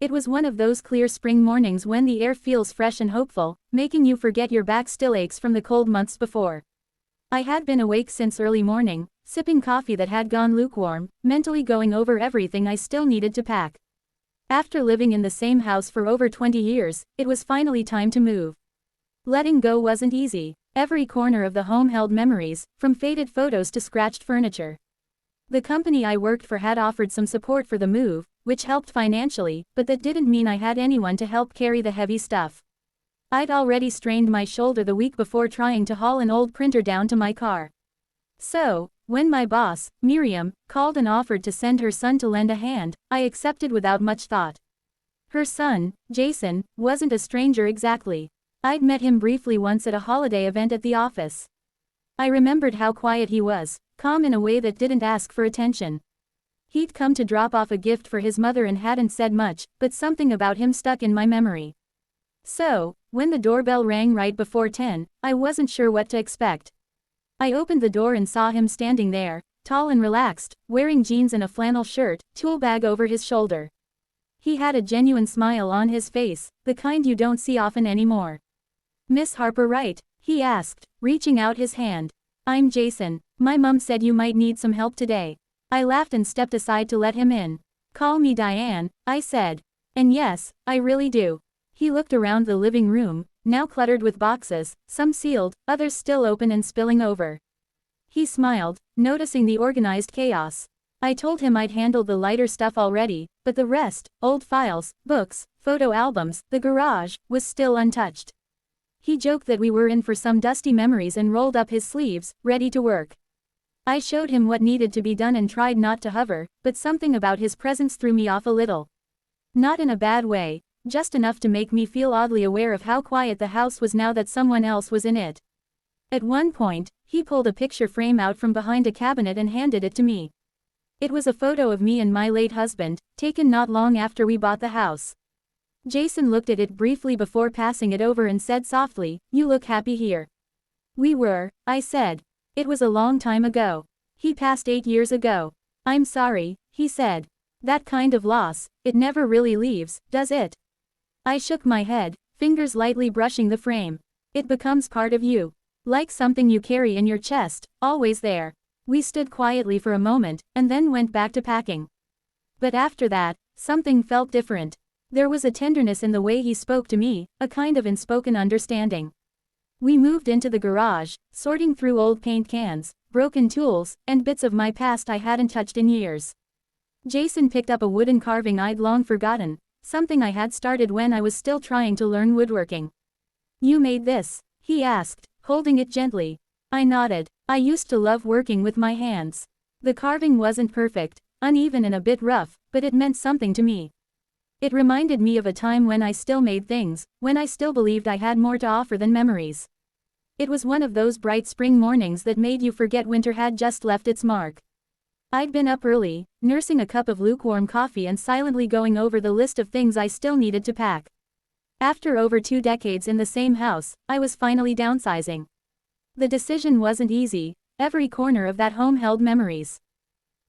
It was one of those clear spring mornings when the air feels fresh and hopeful, making you forget your back still aches from the cold months before. I had been awake since early morning, sipping coffee that had gone lukewarm, mentally going over everything I still needed to pack. After living in the same house for over 20 years, it was finally time to move. Letting go wasn't easy. Every corner of the home held memories, from faded photos to scratched furniture. The company I worked for had offered some support for the move, which helped financially, but that didn't mean I had anyone to help carry the heavy stuff. I'd already strained my shoulder the week before trying to haul an old printer down to my car. So, when my boss, Miriam, called and offered to send her son to lend a hand, I accepted without much thought. Her son, Jason, wasn't a stranger exactly. I'd met him briefly once at a holiday event at the office. I remembered how quiet he was, calm in a way that didn't ask for attention. He'd come to drop off a gift for his mother and hadn't said much, but something about him stuck in my memory. So, when the doorbell rang right before 10, I wasn't sure what to expect. I opened the door and saw him standing there, tall and relaxed, wearing jeans and a flannel shirt, tool bag over his shoulder. He had a genuine smile on his face, the kind you don't see often anymore. "Miss Harper, right?" he asked, reaching out his hand. "I'm Jason. My mom said you might need some help today." I laughed and stepped aside to let him in. "Call me Diane," I said. "And yes, I really do." He looked around the living room, now cluttered with boxes, some sealed, others still open and spilling over. He smiled, noticing the organized chaos. I told him I'd handled the lighter stuff already, but the rest, old files, books, photo albums, the garage, was still untouched. He joked that we were in for some dusty memories and rolled up his sleeves, ready to work. I showed him what needed to be done and tried not to hover, but something about his presence threw me off a little. Not in a bad way, just enough to make me feel oddly aware of how quiet the house was now that someone else was in it. At one point, he pulled a picture frame out from behind a cabinet and handed it to me. It was a photo of me and my late husband, taken not long after we bought the house. Jason looked at it briefly before passing it over and said softly, "You look happy here." "We were," I said. "It was a long time ago. He passed 8 years ago." "I'm sorry," he said. "That kind of loss, it never really leaves, does it?" I shook my head, fingers lightly brushing the frame. "It becomes part of you. Like something you carry in your chest, always there." We stood quietly for a moment, and then went back to packing. But after that, something felt different. There was a tenderness in the way he spoke to me, a kind of unspoken understanding. We moved into the garage, sorting through old paint cans, broken tools, and bits of my past I hadn't touched in years. Jason picked up a wooden carving I'd long forgotten, something I had started when I was still trying to learn woodworking. "You made this?" he asked, holding it gently. I nodded. I used to love working with my hands. The carving wasn't perfect, uneven and a bit rough, but it meant something to me. It reminded me of a time when I still made things, when I still believed I had more to offer than memories. It was one of those bright spring mornings that made you forget winter had just left its mark. I'd been up early, nursing a cup of lukewarm coffee and silently going over the list of things I still needed to pack. After over 2 decades in the same house, I was finally downsizing. The decision wasn't easy, every corner of that home held memories.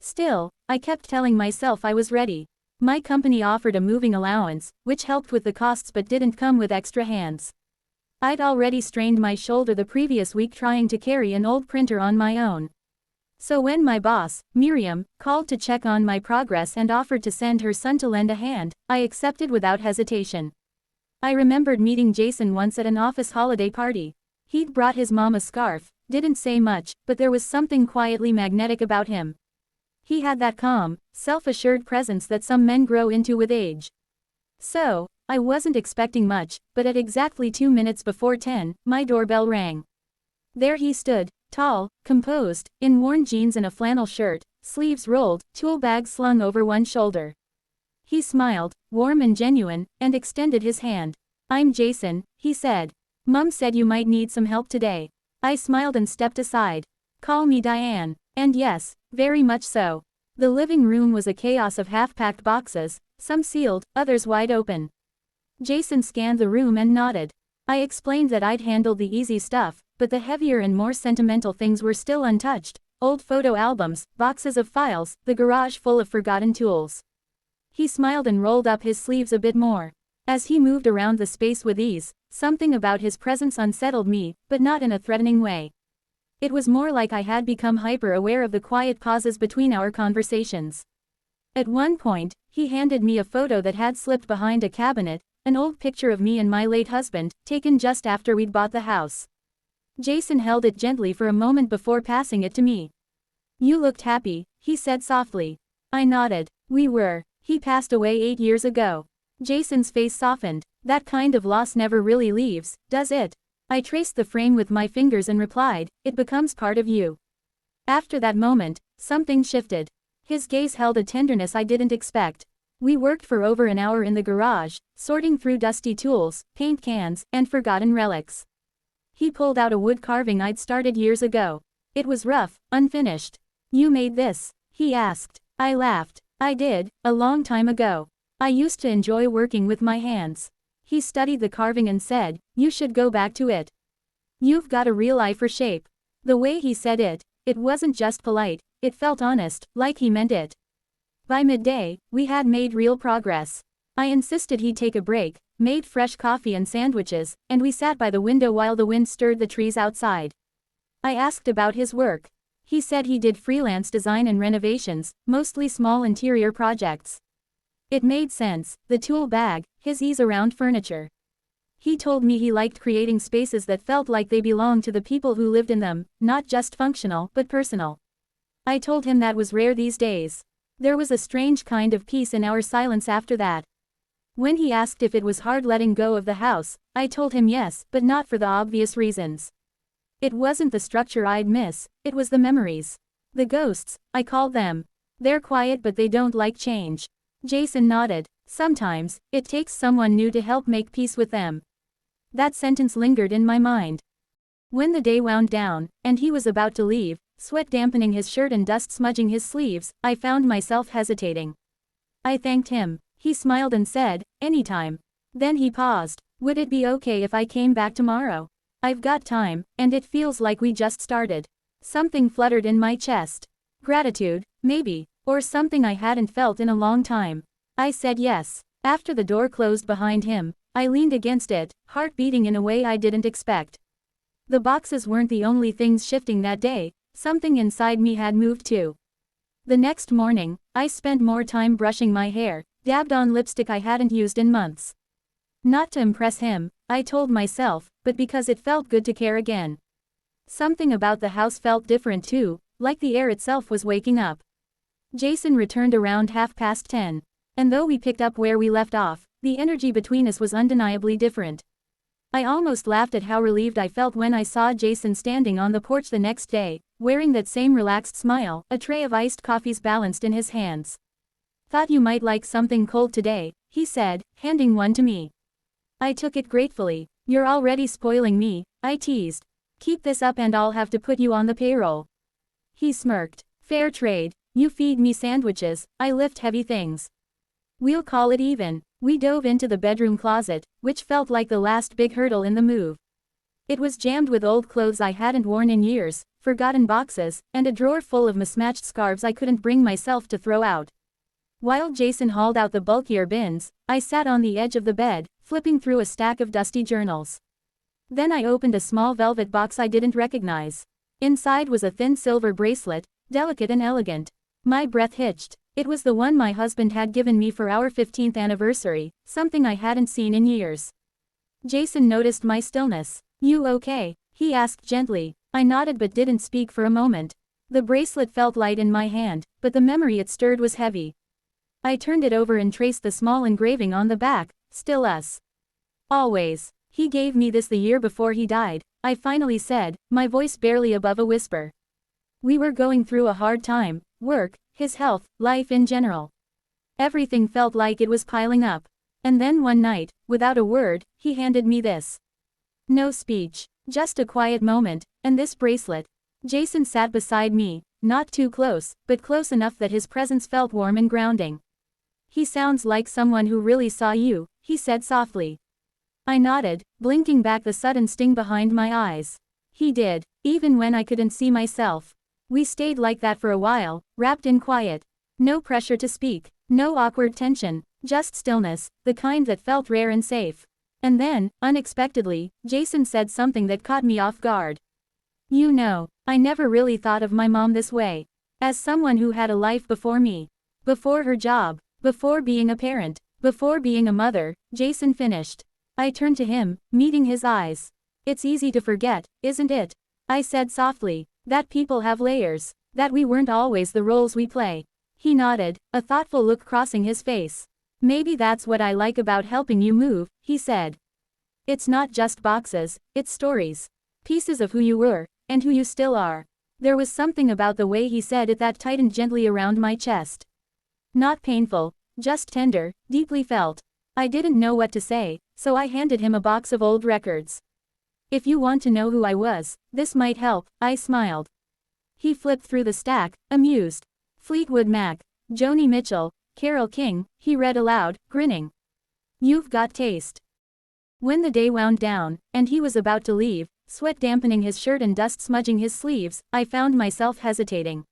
Still, I kept telling myself I was ready. My company offered a moving allowance, which helped with the costs but didn't come with extra hands. I'd already strained my shoulder the previous week trying to carry an old printer on my own. So when my boss, Miriam, called to check on my progress and offered to send her son to lend a hand, I accepted without hesitation. I remembered meeting Jason once at an office holiday party. He'd brought his mom a scarf, didn't say much, but there was something quietly magnetic about him. He had that calm, self-assured presence that some men grow into with age. So, I wasn't expecting much, but at exactly 2 minutes before 10, my doorbell rang. There he stood, tall, composed, in worn jeans and a flannel shirt, sleeves rolled, tool bag slung over one shoulder. He smiled, warm and genuine, and extended his hand. "I'm Jason," he said. "Mom said you might need some help today." I smiled and stepped aside. "Call me Diane." And yes, very much so. The living room was a chaos of half-packed boxes, some sealed, others wide open. Jason scanned the room and nodded. I explained that I'd handled the easy stuff, but the heavier and more sentimental things were still untouched: old photo albums, boxes of files, the garage full of forgotten tools. He smiled and rolled up his sleeves a bit more. As he moved around the space with ease, something about his presence unsettled me, but not in a threatening way. It was more like I had become hyper-aware of the quiet pauses between our conversations. At one point, he handed me a photo that had slipped behind a cabinet, an old picture of me and my late husband, taken just after we'd bought the house. Jason held it gently for a moment before passing it to me. "You looked happy," he said softly. I nodded. "We were. He passed away 8 years ago." Jason's face softened. "That kind of loss never really leaves, does it?" I traced the frame with my fingers and replied, "It becomes part of you." After that moment, something shifted. His gaze held a tenderness I didn't expect. We worked for over an hour in the garage, sorting through dusty tools, paint cans, and forgotten relics. He pulled out a wood carving I'd started years ago. It was rough, unfinished. "You made this?" he asked. I laughed. "I did, a long time ago. I used to enjoy working with my hands." He studied the carving and said, "You should go back to it. You've got a real eye for shape." The way he said it, it wasn't just polite, it felt honest, like he meant it. By midday, we had made real progress. I insisted he take a break, made fresh coffee and sandwiches, and we sat by the window while the wind stirred the trees outside. I asked about his work. He said he did freelance design and renovations, mostly small interior projects. It made sense, the tool bag, his ease around furniture. He told me he liked creating spaces that felt like they belonged to the people who lived in them, not just functional, but personal. I told him that was rare these days. There was a strange kind of peace in our silence after that. When he asked if it was hard letting go of the house, I told him yes, but not for the obvious reasons. It wasn't the structure I'd miss, it was the memories. The ghosts, I call them. They're quiet but they don't like change. Jason nodded. Sometimes, it takes someone new to help make peace with them. That sentence lingered in my mind. When the day wound down, and he was about to leave, sweat dampening his shirt and dust smudging his sleeves, I found myself hesitating. I thanked him. He smiled and said, "Anytime." Then he paused. "Would it be okay if I came back tomorrow? I've got time, and it feels like we just started." Something fluttered in my chest. Gratitude, maybe, or something I hadn't felt in a long time. I said yes. After the door closed behind him, I leaned against it, heart beating in a way I didn't expect. The boxes weren't the only things shifting that day, something inside me had moved too. The next morning, I spent more time brushing my hair, dabbed on lipstick I hadn't used in months. Not to impress him, I told myself, but because it felt good to care again. Something about the house felt different too, like the air itself was waking up. Jason returned around 10:30. And though we picked up where we left off, the energy between us was undeniably different. I almost laughed at how relieved I felt when I saw Jason standing on the porch the next day, wearing that same relaxed smile, a tray of iced coffees balanced in his hands. "Thought you might like something cold today," he said, handing one to me. I took it gratefully. "You're already spoiling me," I teased. "Keep this up and I'll have to put you on the payroll." He smirked. "Fair trade. You feed me sandwiches, I lift heavy things. We'll call it even." We dove into the bedroom closet, which felt like the last big hurdle in the move. It was jammed with old clothes I hadn't worn in years, forgotten boxes, and a drawer full of mismatched scarves I couldn't bring myself to throw out. While Jason hauled out the bulkier bins, I sat on the edge of the bed, flipping through a stack of dusty journals. Then I opened a small velvet box I didn't recognize. Inside was a thin silver bracelet, delicate and elegant. My breath hitched. It was the one my husband had given me for our 15th anniversary, something I hadn't seen in years. Jason noticed my stillness. "You okay?" he asked gently. I nodded but didn't speak for a moment. The bracelet felt light in my hand, but the memory it stirred was heavy. I turned it over and traced the small engraving on the back, "Still us. Always." "He gave me this the year before he died," I finally said, my voice barely above a whisper. "We were going through a hard time, work, his health, life in general. Everything felt like it was piling up. And then one night, without a word, he handed me this. No speech, just a quiet moment, and this bracelet." Jason sat beside me, not too close, but close enough that his presence felt warm and grounding. "He sounds like someone who really saw you," he said softly. I nodded, blinking back the sudden sting behind my eyes. He did, even when I couldn't see myself. We stayed like that for a while, wrapped in quiet. No pressure to speak, No awkward tension, just stillness, the kind that felt rare and safe. And then, unexpectedly, Jason said something that caught me off guard. You know, I never really thought of my mom this way. As someone who had a life before me. Before her job. Before being a parent. Before being a mother, Jason finished. I turned to him, meeting his eyes. It's easy to forget, isn't it? I said softly, that people have layers. That we weren't always the roles we play. He nodded, a thoughtful look crossing his face. Maybe that's what I like about helping you move, he said. It's not just boxes, it's stories. Pieces of who you were, and who you still are. There was something about the way he said it that tightened gently around my chest. Not painful, just tender, deeply felt. I didn't know what to say, so I handed him a box of old records. If you want to know who I was, this might help, I smiled. He flipped through the stack, amused. Fleetwood Mac, Joni Mitchell, Carole King, he read aloud, grinning. You've got taste. When the day wound down, and he was about to leave, sweat dampening his shirt and dust smudging his sleeves, I found myself hesitating.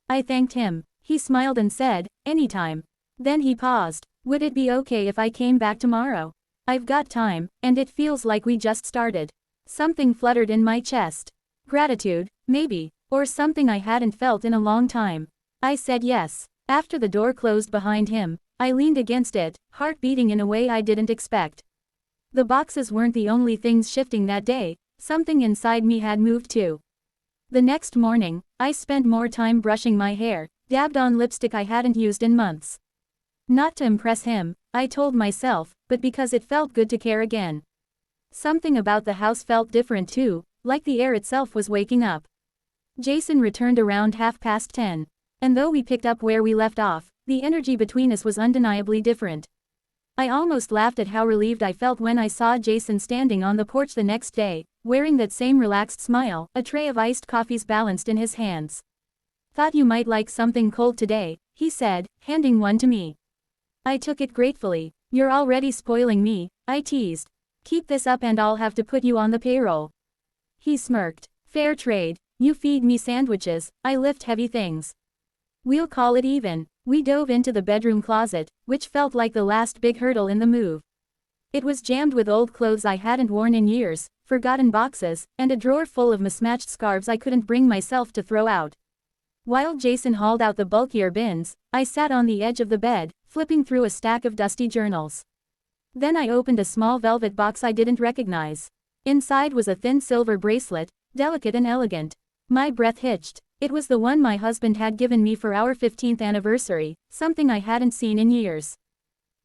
I thanked him. He smiled and said, anytime. Then he paused. Would it be okay if I came back tomorrow? I've got time, and it feels like we just started. Something fluttered in my chest. Gratitude, maybe, or something I hadn't felt in a long time. I said yes. After the door closed behind him, I leaned against it, heart beating in a way I didn't expect. The boxes weren't the only things shifting that day, something inside me had moved too. The next morning, I spent more time brushing my hair, dabbed on lipstick I hadn't used in months. Not to impress him, I told myself, but because it felt good to care again. Something about the house felt different too, like the air itself was waking up. Jason returned around 10:30. And though we picked up where we left off, the energy between us was undeniably different. I almost laughed at how relieved I felt when I saw Jason standing on the porch the next day, wearing that same relaxed smile, a tray of iced coffees balanced in his hands. Thought you might like something cold today, he said, handing one to me. I took it gratefully. You're already spoiling me, I teased. Keep this up and I'll have to put you on the payroll. He smirked. Fair trade. You feed me sandwiches, I lift heavy things. We'll call it even. We dove into the bedroom closet, which felt like the last big hurdle in the move. It was jammed with old clothes I hadn't worn in years, forgotten boxes, and a drawer full of mismatched scarves I couldn't bring myself to throw out. While Jason hauled out the bulkier bins, I sat on the edge of the bed, flipping through a stack of dusty journals. Then I opened a small velvet box I didn't recognize. Inside was a thin silver bracelet, delicate and elegant. My breath hitched. It was the one my husband had given me for our 15th anniversary, something I hadn't seen in years.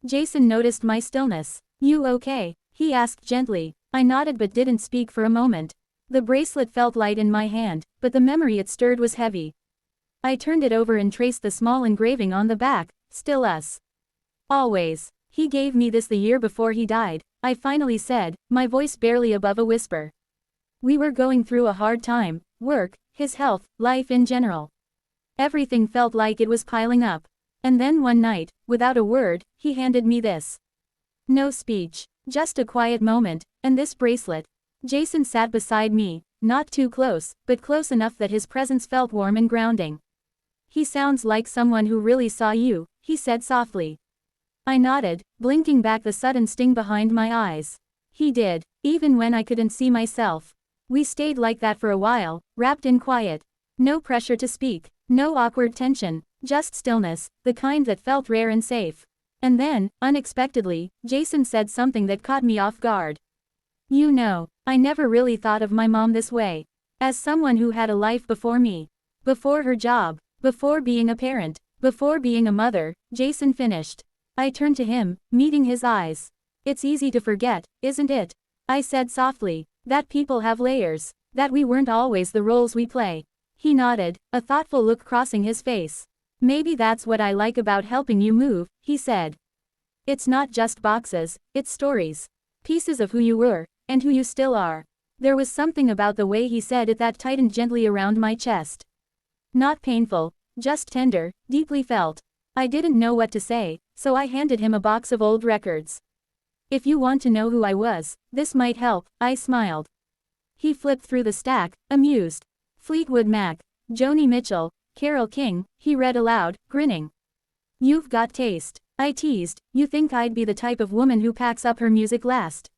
Jason noticed my stillness. You okay? He asked gently. I nodded but didn't speak for a moment. The bracelet felt light in my hand, but the memory it stirred was heavy. I turned it over and traced the small engraving on the back, still us. Always. He gave me this the year before he died, I finally said, my voice barely above a whisper. We were going through a hard time, work, his health, life in general. Everything felt like it was piling up. And then one night, without a word, he handed me this. No speech, just a quiet moment, and this bracelet. Jason sat beside me, not too close, but close enough that his presence felt warm and grounding. He sounds like someone who really saw you, he said softly. I nodded, blinking back the sudden sting behind my eyes. He did, even when I couldn't see myself. We stayed like that for a while, wrapped in quiet. No pressure to speak, no awkward tension, just stillness, the kind that felt rare and safe. And then, unexpectedly, Jason said something that caught me off guard. You know, I never really thought of my mom this way. As someone who had a life before me. Before her job. Before being a parent. Before being a mother, Jason finished. I turned to him, meeting his eyes. It's easy to forget, isn't it? I said softly. That people have layers. That we weren't always the roles we play. He nodded, a thoughtful look crossing his face. Maybe that's what I like about helping you move, he said. It's not just boxes, it's stories. Pieces of who you were, and who you still are. There was something about the way he said it that tightened gently around my chest. Not painful, just tender, deeply felt. I didn't know what to say, so I handed him a box of old records. If you want to know who I was, this might help, I smiled. He flipped through the stack, amused. Fleetwood Mac, Joni Mitchell, Carole King, he read aloud, grinning. You've got taste. I teased. You think I'd be the type of woman who packs up her music last?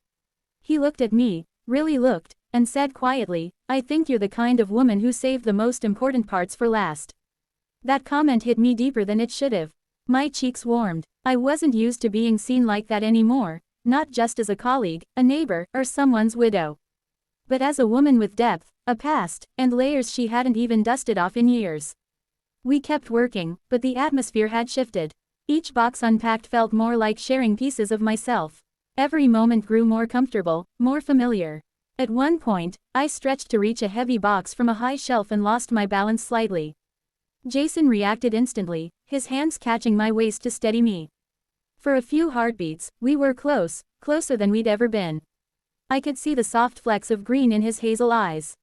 He looked at me, really looked, and said quietly, I think you're the kind of woman who saved the most important parts for last. That comment hit me deeper than it should have. My cheeks warmed. I wasn't used to being seen like that anymore, not just as a colleague, a neighbor, or someone's widow. But as a woman with depth, a past, and layers she hadn't even dusted off in years. We kept working, but the atmosphere had shifted. Each box unpacked felt more like sharing pieces of myself. Every moment grew more comfortable, more familiar. At one point, I stretched to reach a heavy box from a high shelf and lost my balance slightly. Jason reacted instantly, his hands catching my waist to steady me. For a few heartbeats, we were close, closer than we'd ever been. I could see the soft flecks of green in his hazel eyes.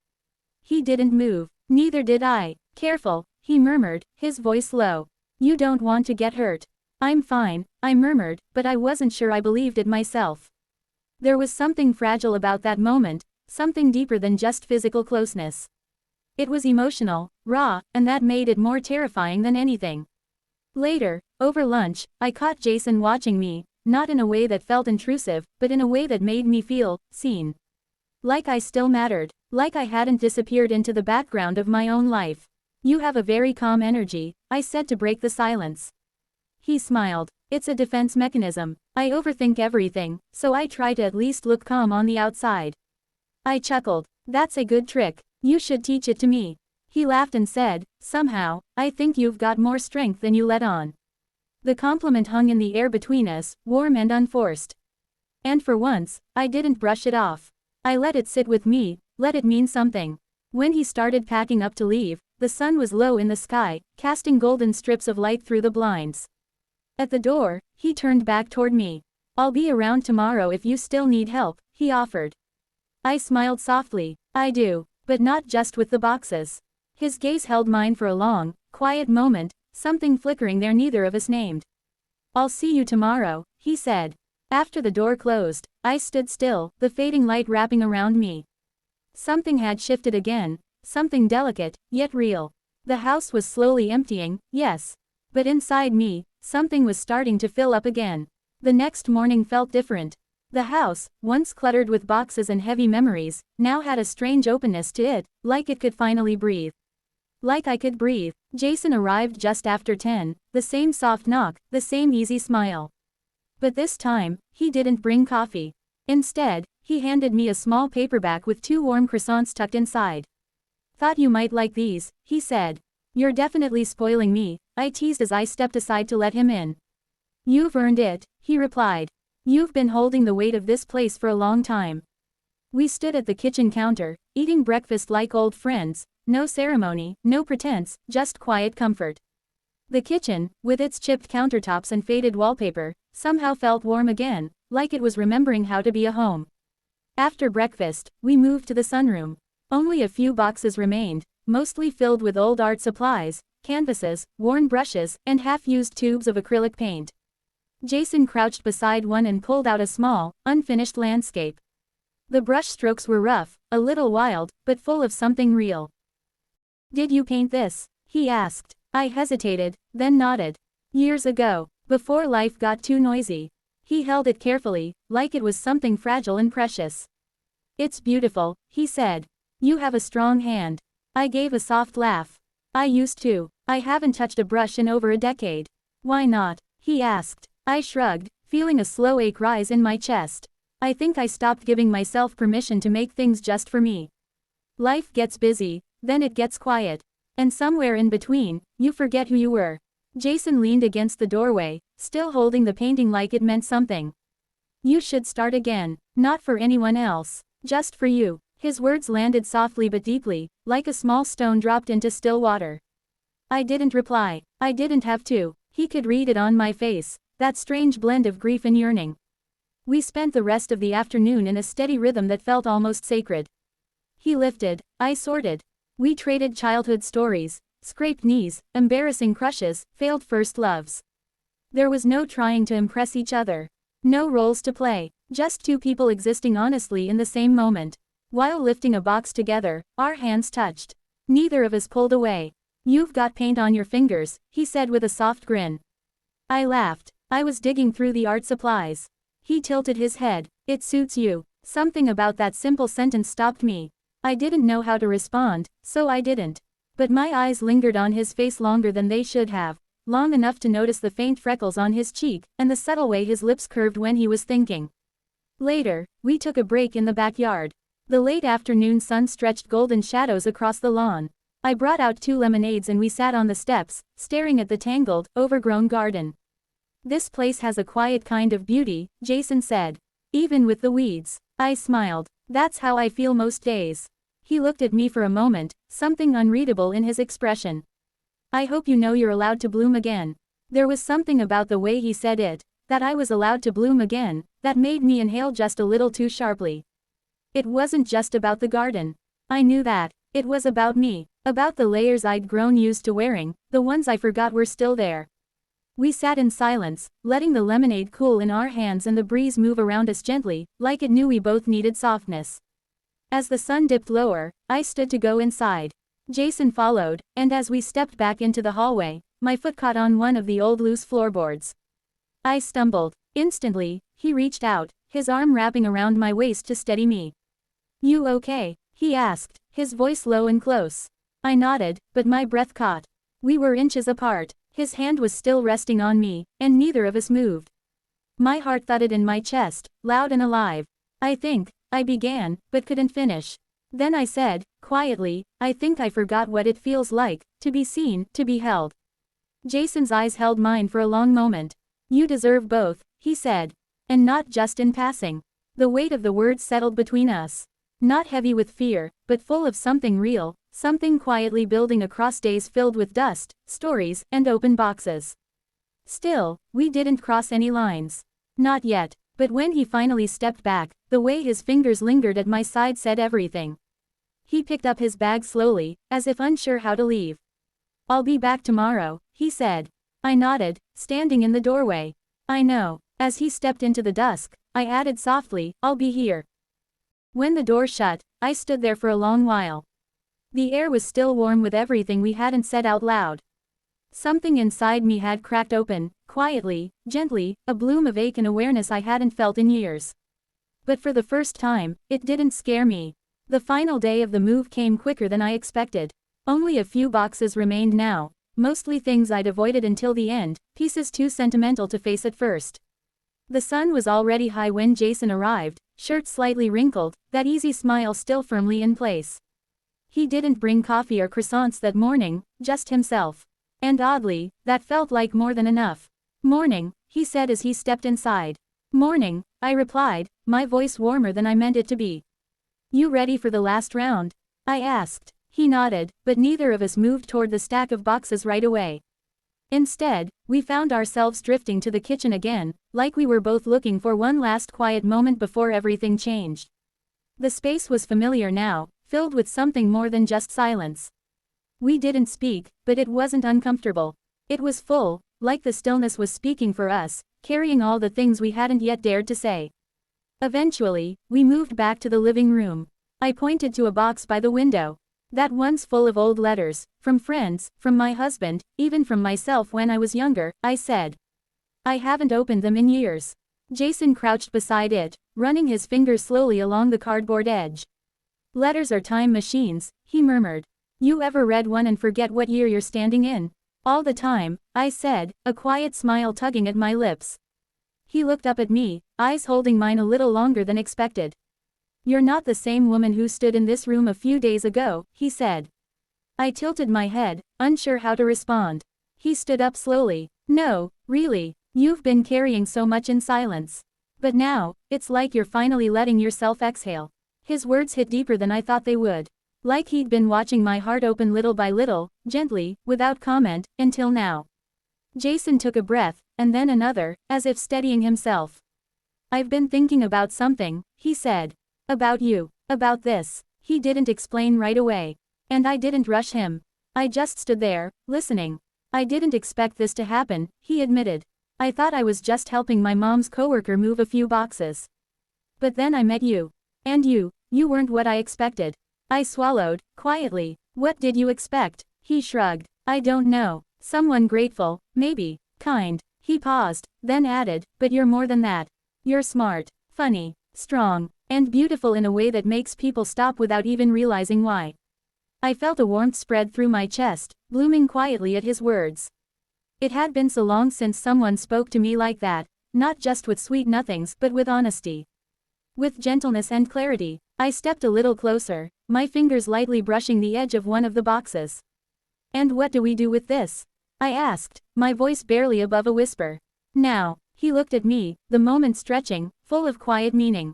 He didn't move, neither did I. Careful, he murmured, his voice low. You don't want to get hurt. I'm fine, I murmured, but I wasn't sure I believed it myself. There was something fragile about that moment, something deeper than just physical closeness. It was emotional, raw, and that made it more terrifying than anything. Later, over lunch, I caught Jason watching me, not in a way that felt intrusive, but in a way that made me feel seen. Like I still mattered, like I hadn't disappeared into the background of my own life. You have a very calm energy, I said to break the silence. He smiled. It's a defense mechanism. I overthink everything, so I try to at least look calm on the outside. I chuckled. That's a good trick. You should teach it to me. He laughed and said, somehow, I think you've got more strength than you let on. The compliment hung in the air between us, warm and unforced. And for once, I didn't brush it off. I let it sit with me, let it mean something. When he started packing up to leave, the sun was low in the sky, casting golden strips of light through the blinds. At the door, he turned back toward me. I'll be around tomorrow if you still need help, he offered. I smiled softly. I do, but not just with the boxes. His gaze held mine for a long, quiet moment, something flickering there neither of us named. I'll see you tomorrow, he said. After the door closed, I stood still, the fading light wrapping around me. Something had shifted again, something delicate, yet real. The house was slowly emptying, yes. But inside me, something was starting to fill up again. The next morning felt different. The house, once cluttered with boxes and heavy memories, now had a strange openness to it, like it could finally breathe. Like I could breathe. Jason arrived just after 10, the same soft knock, the same easy smile. But this time, he didn't bring coffee. Instead, he handed me a small paperback with 2 warm croissants tucked inside. Thought you might like these, he said. You're definitely spoiling me, I teased as I stepped aside to let him in. You've earned it, he replied. You've been holding the weight of this place for a long time. We stood at the kitchen counter, eating breakfast like old friends, no ceremony, no pretense, just quiet comfort. The kitchen, with its chipped countertops and faded wallpaper, somehow felt warm again, like it was remembering how to be a home. After breakfast, we moved to the sunroom. Only a few boxes remained, mostly filled with old art supplies, canvases, worn brushes, and half-used tubes of acrylic paint. Jason crouched beside one and pulled out a small, unfinished landscape. The brush strokes were rough, a little wild, but full of something real. Did you paint this? He asked. I hesitated, then nodded. Years ago, before life got too noisy. He held it carefully, like it was something fragile and precious. It's beautiful, he said. You have a strong hand. I gave a soft laugh. I used to. I haven't touched a brush in over a decade. Why not? He asked. I shrugged, feeling a slow ache rise in my chest. I think I stopped giving myself permission to make things just for me. Life gets busy, then it gets quiet. And somewhere in between, you forget who you were. Jason leaned against the doorway, still holding the painting like it meant something. You should start again, not for anyone else, just for you. His words landed softly but deeply, like a small stone dropped into still water. I didn't reply. I didn't have to. He could read it on my face, that strange blend of grief and yearning. We spent the rest of the afternoon in a steady rhythm that felt almost sacred. He lifted, I sorted. We traded childhood stories, scraped knees, embarrassing crushes, failed first loves. There was no trying to impress each other. No roles to play, just 2 people existing honestly in the same moment. While lifting a box together, our hands touched. Neither of us pulled away. You've got paint on your fingers, he said with a soft grin. I laughed. I was digging through the art supplies. He tilted his head. It suits you. Something about that simple sentence stopped me. I didn't know how to respond, so I didn't. But my eyes lingered on his face longer than they should have, long enough to notice the faint freckles on his cheek, and the subtle way his lips curved when he was thinking. Later, we took a break in the backyard. The late afternoon sun stretched golden shadows across the lawn. I brought out 2 lemonades and we sat on the steps, staring at the tangled, overgrown garden. This place has a quiet kind of beauty, Jason said. Even with the weeds. I smiled. That's how I feel most days. He looked at me for a moment, something unreadable in his expression. I hope you know you're allowed to bloom again. There was something about the way he said it, that I was allowed to bloom again, that made me inhale just a little too sharply. It wasn't just about the garden. I knew that. It was about me. About the layers I'd grown used to wearing, the ones I forgot were still there. We sat in silence, letting the lemonade cool in our hands and the breeze move around us gently, like it knew we both needed softness. As the sun dipped lower, I stood to go inside. Jason followed, and as we stepped back into the hallway, my foot caught on one of the old loose floorboards. I stumbled. Instantly, he reached out, his arm wrapping around my waist to steady me. You okay? He asked, his voice low and close. I nodded, but my breath caught. We were inches apart. His hand was still resting on me, and neither of us moved. My heart thudded in my chest, loud and alive. I began, but couldn't finish. Then I said, quietly, I think I forgot what it feels like, to be seen, to be held. Jason's eyes held mine for a long moment. You deserve both, he said. And not just in passing. The weight of the words settled between us. Not heavy with fear, but full of something real, something quietly building across days filled with dust, stories, and open boxes. Still, we didn't cross any lines. Not yet, but when he finally stepped back, the way his fingers lingered at my side said everything. He picked up his bag slowly, as if unsure how to leave. I'll be back tomorrow, he said. I nodded, standing in the doorway. I know. As he stepped into the dusk, I added softly, I'll be here. When the door shut, I stood there for a long while. The air was still warm with everything we hadn't said out loud. Something inside me had cracked open, quietly, gently, a bloom of ache and awareness I hadn't felt in years. But for the first time, it didn't scare me. The final day of the move came quicker than I expected. Only a few boxes remained now, mostly things I'd avoided until the end, pieces too sentimental to face at first. The sun was already high when Jason arrived, shirt slightly wrinkled, that easy smile still firmly in place. He didn't bring coffee or croissants that morning, just himself. And oddly, that felt like more than enough. Morning, he said as he stepped inside. Morning, I replied, my voice warmer than I meant it to be. You ready for the last round? I asked. He nodded, but neither of us moved toward the stack of boxes right away. Instead, we found ourselves drifting to the kitchen again, like we were both looking for one last quiet moment before everything changed. The space was familiar now, filled with something more than just silence. We didn't speak, but it wasn't uncomfortable. It was full, like the stillness was speaking for us, carrying all the things we hadn't yet dared to say. Eventually, we moved back to the living room. I pointed to a box by the window. That one's full of old letters, from friends, from my husband, even from myself when I was younger, I said. I haven't opened them in years. Jason crouched beside it, running his fingers slowly along the cardboard edge. Letters are time machines, he murmured. You ever read one and forget what year you're standing in? All the time, I said, a quiet smile tugging at my lips. He looked up at me, eyes holding mine a little longer than expected. You're not the same woman who stood in this room a few days ago, he said. I tilted my head, unsure how to respond. He stood up slowly. No, really, you've been carrying so much in silence. But now, it's like you're finally letting yourself exhale. His words hit deeper than I thought they would. Like he'd been watching my heart open little by little, gently, without comment, until now. Jason took a breath, and then another, as if steadying himself. I've been thinking about something, he said. About you. About this. He didn't explain right away. And I didn't rush him. I just stood there, listening. I didn't expect this to happen, he admitted. I thought I was just helping my mom's coworker move a few boxes. But then I met you. And you weren't what I expected. I swallowed, quietly. What did you expect? He shrugged. I don't know. Someone grateful, maybe. Kind. He paused, then added, but you're more than that. You're smart, funny, strong, and beautiful in a way that makes people stop without even realizing why. I felt a warmth spread through my chest, blooming quietly at his words. It had been so long since someone spoke to me like that, not just with sweet nothings but with honesty. With gentleness and clarity. I stepped a little closer, my fingers lightly brushing the edge of one of the boxes. And what do we do with this? I asked, my voice barely above a whisper. Now. He looked at me, the moment stretching, full of quiet meaning.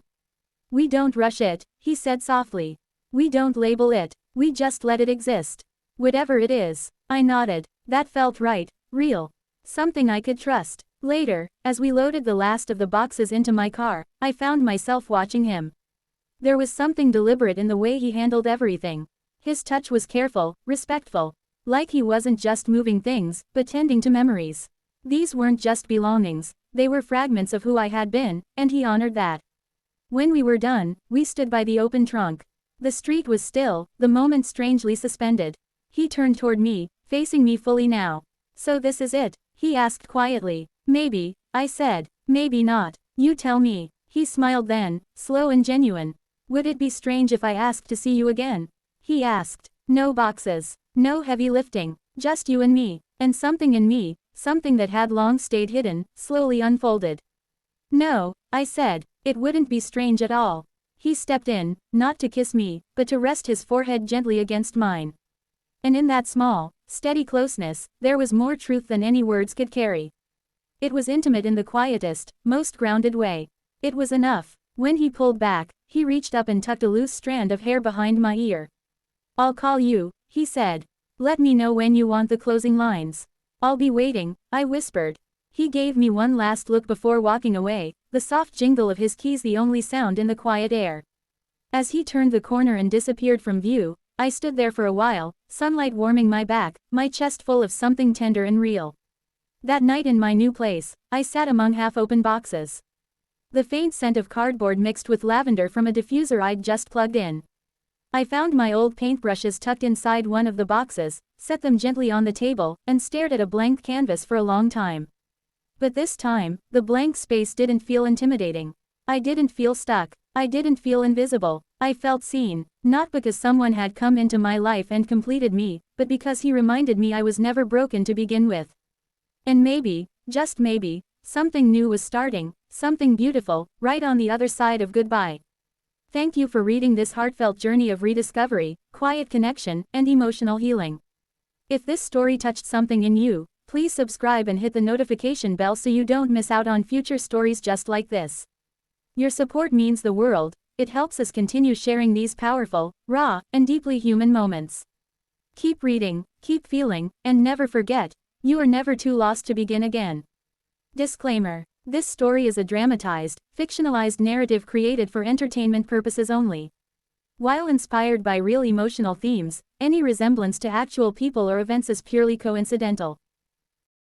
We don't rush it, he said softly. We don't label it, we just let it exist. Whatever it is. I nodded. That felt right, real. Something I could trust. Later, as we loaded the last of the boxes into my car, I found myself watching him. There was something deliberate in the way he handled everything. His touch was careful, respectful. Like he wasn't just moving things, but tending to memories. These weren't just belongings, they were fragments of who I had been, and he honored that. When we were done, we stood by the open trunk. The street was still, the moment strangely suspended. He turned toward me, facing me fully now. So this is it? He asked quietly. Maybe, I said. Maybe not. You tell me. He smiled then, slow and genuine. Would it be strange if I asked to see you again? He asked. No boxes. No heavy lifting. Just you and me. And something in me, something that had long stayed hidden, slowly unfolded. No, I said. It wouldn't be strange at all. He stepped in, not to kiss me, but to rest his forehead gently against mine. And in that small, steady closeness, there was more truth than any words could carry. It was intimate in the quietest, most grounded way. It was enough. When he pulled back, he reached up and tucked a loose strand of hair behind my ear. I'll call you, he said. Let me know when you want the closing lines. I'll be waiting, I whispered. He gave me one last look before walking away, the soft jingle of his keys the only sound in the quiet air. As he turned the corner and disappeared from view, I stood there for a while, sunlight warming my back, my chest full of something tender and real. That night in my new place, I sat among half-open boxes. The faint scent of cardboard mixed with lavender from a diffuser I'd just plugged in. I found my old paintbrushes tucked inside one of the boxes, set them gently on the table, and stared at a blank canvas for a long time. But this time, the blank space didn't feel intimidating. I didn't feel stuck. I didn't feel invisible. I felt seen, not because someone had come into my life and completed me, but because he reminded me I was never broken to begin with. And maybe, just maybe, something new was starting, something beautiful, right on the other side of goodbye. Thank you for reading this heartfelt journey of rediscovery, quiet connection, and emotional healing. If this story touched something in you, please subscribe and hit the notification bell so you don't miss out on future stories just like this. Your support means the world. It helps us continue sharing these powerful, raw, and deeply human moments. Keep reading, keep feeling, and never forget, you are never too lost to begin again. Disclaimer. This story is a dramatized, fictionalized narrative created for entertainment purposes only. While inspired by real emotional themes, any resemblance to actual people or events is purely coincidental.